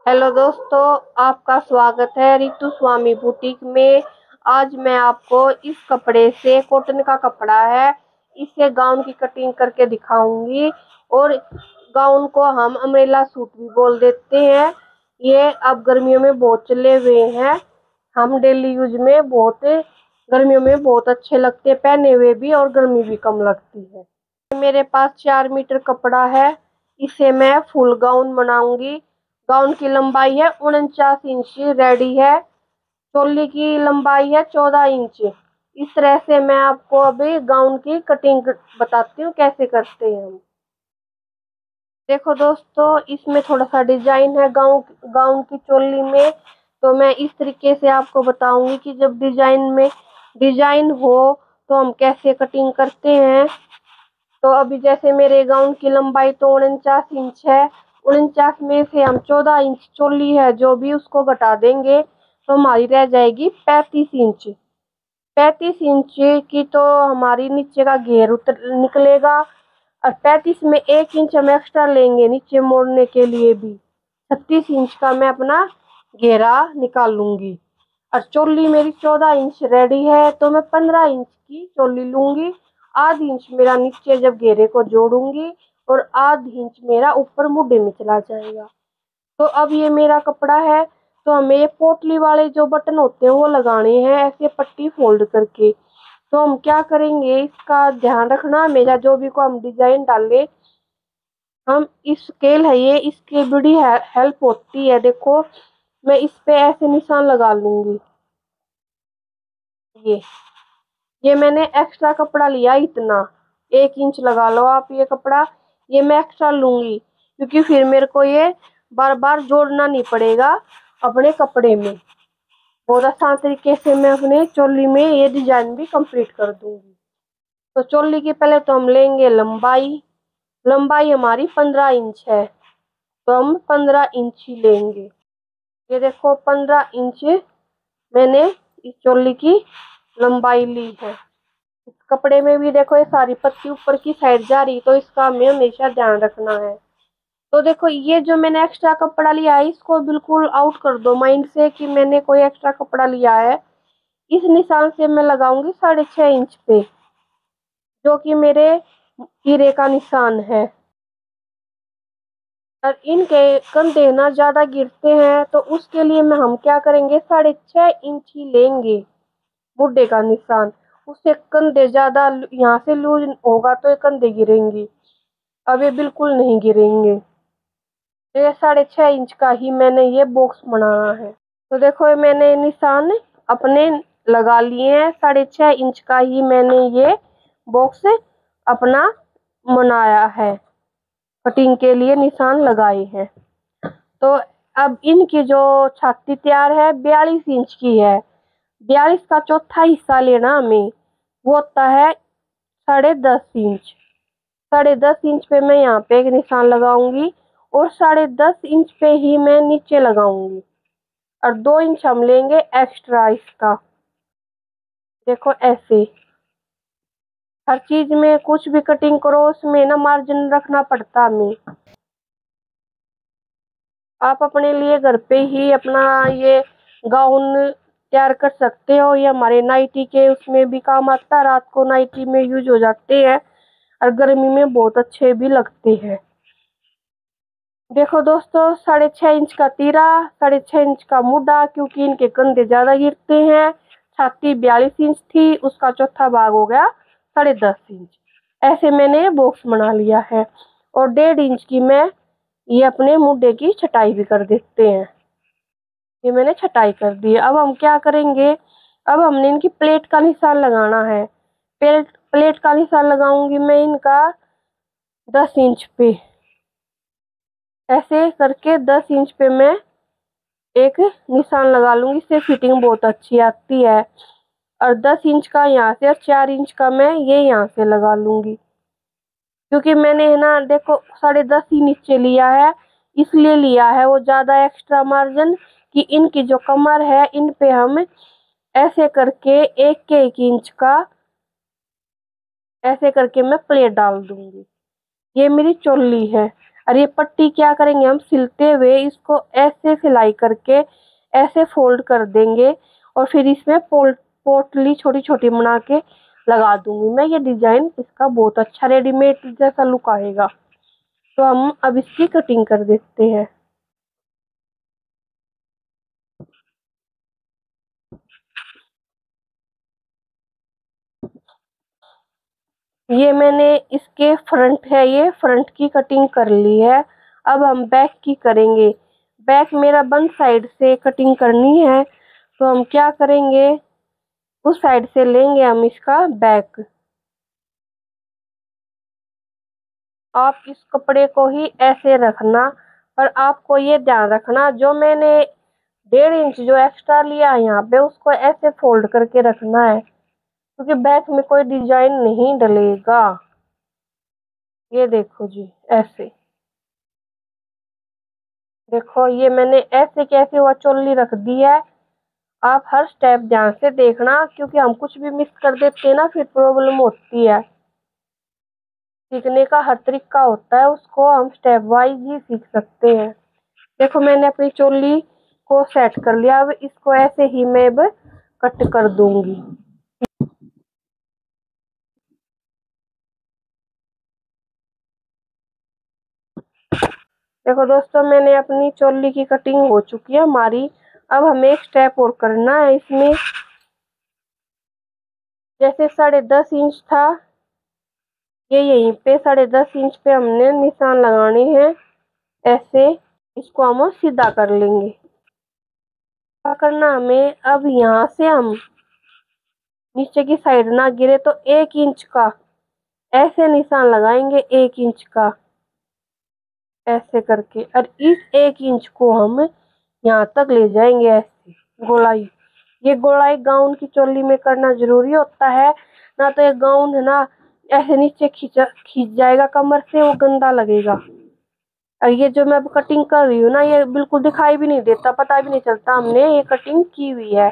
Hello दोस्तों, आपका स्वागत है रितु स्वामी बुटीक में। आज मैं आपको इस कपड़े से, कॉटन का कपड़ा है, इसे गाउन की कटिंग करके दिखाऊंगी। और गाउन को हम अम्ब्रेला सूट भी बोल देते हैं। ये अब गर्मियों में बहुत चले हुए हैं। हम डेली यूज में बहुत, गर्मियों में बहुत अच्छे लगते हैं पहने हुए भी, और गर्मी भी कम लगती है। मेरे पास 4 मीटर कपड़ा है। इसे मैं फुल गाउन बनाऊंगी। गाउन की लंबाई है 49 इंच रेडी है। चोली की लंबाई है 14 इंच। इस तरह से मैं आपको अभी गाउन की कटिंग बताती हूँ कैसे करते हैं हम। देखो दोस्तों, इसमें थोड़ा सा डिजाइन है गाउन गाउन की चोली में। तो मैं इस तरीके से आपको बताऊंगी कि जब डिजाइन हो तो हम कैसे कटिंग करते हैं। तो अभी जैसे मेरे गाउन की लंबाई तो 49 इंच है। 49 में से हम 14 इंच चोली है जो भी, उसको घटा देंगे तो हमारी रह जाएगी 35 इंच। 35 इंच की तो हमारी नीचे का घेर उतर निकलेगा। और 35 में 1 इंच हम एक्स्ट्रा लेंगे नीचे मोड़ने के लिए भी। 36 इंच का मैं अपना घेरा निकाल लूंगी। और चोली मेरी 14 इंच रेडी है, तो मैं 15 इंच की चोली लूंगी। आधी इंच मेरा नीचे जब घेरे को जोड़ूंगी, और आधी इंच मेरा ऊपर मुड्ढे में चला जाएगा। तो अब ये मेरा कपड़ा है। तो हमें ये पोटली वाले जो बटन होते हैं वो लगाने हैं, ऐसे पट्टी फोल्ड करके। तो हम क्या करेंगे, इसका ध्यान रखना, मेरा जो भी को हम डिजाइन डाले, हम इस स्केल है ये, इसकी बड़ी हेल्प होती है। देखो, मैं इस पे ऐसे निशान लगा लूंगी। ये ये मैंने एक्स्ट्रा कपड़ा लिया इतना, 1 इंच लगा लो आप ये कपड़ा। ये मैं एक्स्ट्रा लूंगी क्योंकि फिर मेरे को ये बार बार जोड़ना नहीं पड़ेगा अपने कपड़े में। बहुत आसान तरीके से मैं अपने चोली में ये डिजाइन भी कंप्लीट कर दूंगी। तो चोली की पहले तो हम लेंगे लंबाई। लंबाई हमारी 15 इंच है, तो हम 15 इंच ही लेंगे। ये देखो, 15 इंच मैंने इस चोली की लंबाई ली है। इस कपड़े में भी देखो, ये सारी पत्ती ऊपर की साइड जा रही, तो इसका हमें हमेशा ध्यान रखना है। तो देखो, ये जो मैंने एक्स्ट्रा कपड़ा लिया है, इसको बिल्कुल आउट कर दो माइंड से कि मैंने कोई एक्स्ट्रा कपड़ा लिया है। इस निशान से मैं लगाऊंगी 6.5 इंच पे, जो कि मेरे हीरे का निशान है। और इनके कंधे ना ज्यादा गिरते हैं, तो उसके लिए में हम क्या करेंगे, 6.5 इंच ही लेंगे मुड्ढे का निशान। उससे कंधे ज्यादा यहाँ से लूज होगा तो ये कंधे गिरेंगी। अब ये बिल्कुल नहीं गिरेंगे। तो ये 6.5 इंच का ही मैंने ये बॉक्स बनाना है। तो देखो, ये मैंने निशान अपने लगा लिए हैं। 6.5 इंच का ही मैंने ये बॉक्स अपना बनाया है, कटिंग के लिए निशान लगाए हैं। तो अब इनकी जो छाती तैयार है 42 इंच की है। 42 का चौथा हिस्सा लेना हमें, वो होता है 10.5 इंच। 10.5 इंच पे मैं यहाँ पे एक निशान लगाऊंगी, और 10.5 इंच पे ही मैं नीचे लगाऊंगी। और 2 इंच हम लेंगे एक्स्ट्रा इसका। देखो ऐसे, हर चीज में कुछ भी कटिंग करो उसमें ना मार्जिन रखना पड़ता हमें। आप अपने लिए घर पे ही अपना ये गाउन तैयार कर सकते हो। ये हमारे नाइटी के उसमें भी काम आता है, रात को नाइटी में यूज हो जाते हैं, और गर्मी में बहुत अच्छे भी लगते हैं। देखो दोस्तों, 6.5 इंच का तीरा, 6.5 इंच का मुड्ढा, क्योंकि इनके कंधे ज्यादा गिरते हैं। छाती 42 इंच थी, उसका चौथा भाग हो गया 10.5 इंच। ऐसे मैंने बॉक्स बना लिया है। और 1.5 इंच की मैं ये अपने मुड्ढे की छटाई भी कर देते हैं। ये मैंने छटाई कर दी। अब हम क्या करेंगे, अब हमने इनकी प्लेट का निशान लगाना है। प्लेट का निशान लगाऊंगी मैं इनका 10 इंच पे। ऐसे करके 10 इंच पे मैं एक निशान लगा लूंगी, इससे फिटिंग बहुत अच्छी आती है। और 10 इंच का यहाँ से, और 4 इंच का मैं ये यहाँ से लगा लूंगी, क्योंकि मैंने है ना, देखो 10.5 ही नीचे लिया है, इसलिए लिया है वो ज्यादा एक्स्ट्रा मार्जिन, कि इनकी जो कमर है इन पे हम ऐसे करके 1 इंच का ऐसे करके मैं प्लेट डाल दूंगी। ये मेरी चोली है। और ये पट्टी क्या करेंगे हम, सिलते हुए इसको ऐसे सिलाई करके ऐसे फोल्ड कर देंगे और फिर इसमें पोटली छोटी छोटी बना के लगा दूंगी मैं। ये डिजाइन इसका बहुत अच्छा रेडीमेड जैसा लुक आएगा। तो हम अब इसकी कटिंग कर देते हैं। ये मैंने इसके फ्रंट है, ये फ्रंट की कटिंग कर ली है। अब हम बैक की करेंगे। बैक मेरा बंद साइड से कटिंग करनी है, तो हम क्या करेंगे, उस साइड से लेंगे हम इसका बैक। आप इस कपड़े को ही ऐसे रखना, पर आपको ये ध्यान रखना जो मैंने 1.5 इंच जो एक्स्ट्रा लिया है यहाँ पे, उसको ऐसे फोल्ड करके रखना है, क्योंकि बैक में कोई डिजाइन नहीं डलेगा। ये देखो जी, ऐसे देखो, ये मैंने ऐसे कैसे हुआ चोली रख दी है। आप हर स्टेप ध्यान से देखना, क्योंकि हम कुछ भी मिस कर देते हैं ना, फिर प्रॉब्लम होती है। सीखने का हर तरीका होता है, उसको हम स्टेप वाइज ही सीख सकते हैं। देखो मैंने अपनी चोली को सेट कर लिया। अब इसको ऐसे ही मैं अब कट कर दूंगी। देखो दोस्तों, मैंने अपनी चोली की कटिंग हो चुकी है हमारी। अब हमें एक स्टेप और करना है इसमें। जैसे 10.5 इंच था, ये यहीं पे 10.5 इंच पे हमने निशान लगाने हैं ऐसे। इसको हम सीधा कर लेंगे। क्या करना हमें, अब यहाँ से हम नीचे की साइड ना गिरे तो 1 इंच का ऐसे निशान लगाएंगे, 1 इंच का ऐसे करके। और इस 1 इंच को हम यहाँ तक ले जाएंगे ऐसे गोलाई। ये गोलाई गाउन की चोली में करना जरूरी होता है, ना तो ये गाउन है ना ऐसे नीचे खींच जाएगा कमर से, वो गंदा लगेगा। और ये जो मैं अब कटिंग कर रही हूँ ना, ये बिल्कुल दिखाई भी नहीं देता, पता भी नहीं चलता हमने ये कटिंग की हुई है।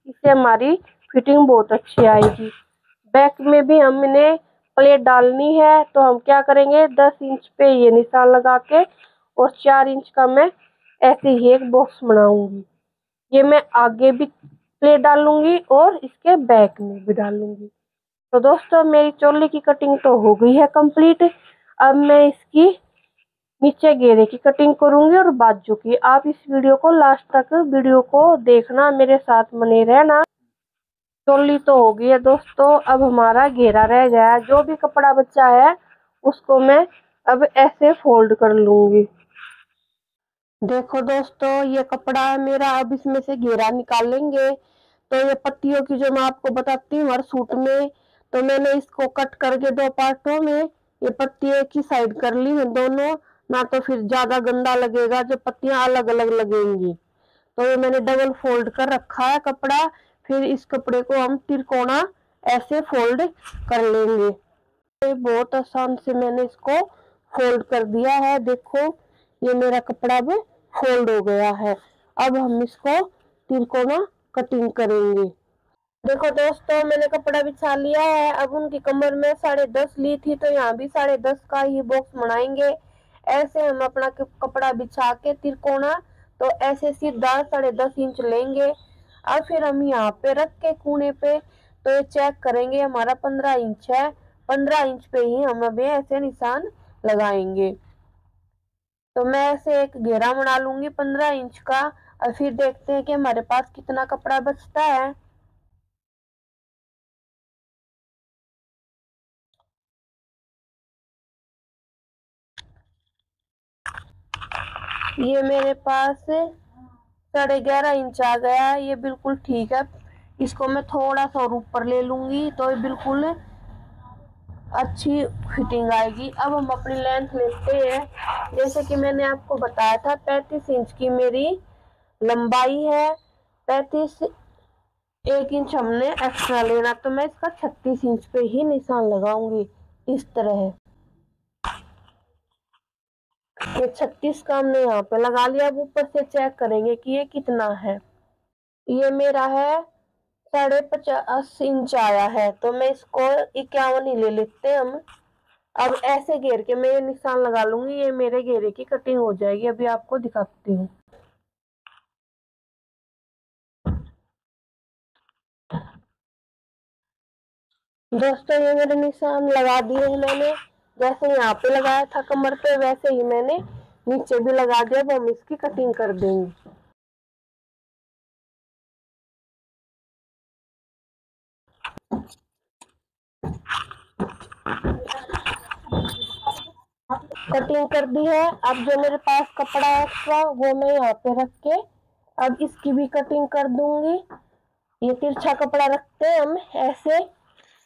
इससे हमारी फिटिंग बहुत अच्छी आएगी। बैक में भी हमने प्लेट डालनी है, तो हम क्या करेंगे, 10 इंच पे ये निशान लगा के और 4 इंच का मैं ऐसे ही एक बॉक्स बनाऊंगी। ये मैं आगे भी प्लेट डालूंगी और इसके बैक में भी डालूंगी। तो दोस्तों, मेरी चोली की कटिंग तो हो गई है कंप्लीट। अब मैं इसकी नीचे घेरे की कटिंग करूंगी और बाजू की। आप इस वीडियो को लास्ट तक वीडियो को देखना, मेरे साथ बने रहना। चोली तो हो गई है दोस्तों, अब हमारा घेरा रह गया है। जो भी कपड़ा बचा है उसको मैं अब ऐसे फोल्ड कर लूंगी। देखो दोस्तों, ये कपड़ा है मेरा। अब इसमें से घेरा निकालेंगे। तो ये पत्तियों की जो मैं आपको बताती हूँ हर सूट में, तो मैंने इसको कट करके 2 पार्टों में ये पत्ती एक ही साइड कर ली है दोनों, ना तो फिर ज्यादा गंदा लगेगा, जो पत्तियां अलग अलग लगेंगी। तो ये मैंने डबल फोल्ड कर रखा है कपड़ा। फिर इस कपड़े को हम तिरकोना ऐसे फोल्ड कर लेंगे। ये बहुत आसान से मैंने इसको फोल्ड कर दिया है। देखो, ये मेरा कपड़ा अब फोल्ड हो गया है। अब हम इसको तिरकोना कटिंग करेंगे। देखो दोस्तों, मैंने कपड़ा बिछा लिया है। अब उनकी कमर में 10.5 ली थी, तो यहाँ भी 10.5 का ही बॉक्स बनाएंगे। ऐसे हम अपना कपड़ा बिछा के तिरकोना, तो ऐसे सीधा 10.5 इंच लेंगे। और फिर हम यहाँ पे रख के कोने पे, तो ये चेक करेंगे हमारा 15 इंच है। 15 इंच पे ही हम अभी ऐसे निशान लगाएंगे। तो मैं ऐसे एक घेरा बना लूंगी 15 इंच का, और फिर देखते हैं कि हमारे पास कितना कपड़ा बचता है। ये मेरे पास 11.5 इंच आ गया है, ये बिल्कुल ठीक है। इसको मैं थोड़ा सा और ऊपर ले लूंगी, तो ये बिल्कुल अच्छी फिटिंग आएगी। अब हम अपनी लेंथ लेते हैं। जैसे कि मैंने आपको बताया था 35 इंच की मेरी लंबाई है। 35, 1 इंच हमने एक्स्ट्रा लेना, तो मैं इसका 36 इंच पे ही निशान लगाऊंगी इस तरह। ये 36 का हमने यहाँ पे लगा लिया। अब ऊपर से चेक करेंगे कि ये कितना है। ये मेरा है 50.5 इंच आया है, तो मैं इसको 51 ही ले लेते हैं हम। अब ऐसे घेर के मैं ये निशान लगा लूंगी, ये मेरे घेरे की कटिंग हो जाएगी। अभी आपको दिखाती हूँ। दोस्तों ये मेरे निशान लगा दिए हैं मैंने। जैसे यहाँ पे लगाया था कमर पे, वैसे ही मैंने नीचे भी लगा दिया। अब हम इसकी कटिंग कर देंगे। कटिंग कर दी है। अब जो मेरे पास कपड़ा है एक्स्ट्रा, वो मैं यहाँ पे रख के अब इसकी भी कटिंग कर दूंगी। ये तिरछा कपड़ा रखते हैं हम ऐसे।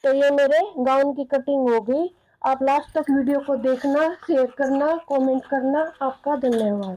तो ये मेरे गाउन की कटिंग हो गई। आप लास्ट तक वीडियो को देखना, शेयर करना, कमेंट करना। आपका धन्यवाद।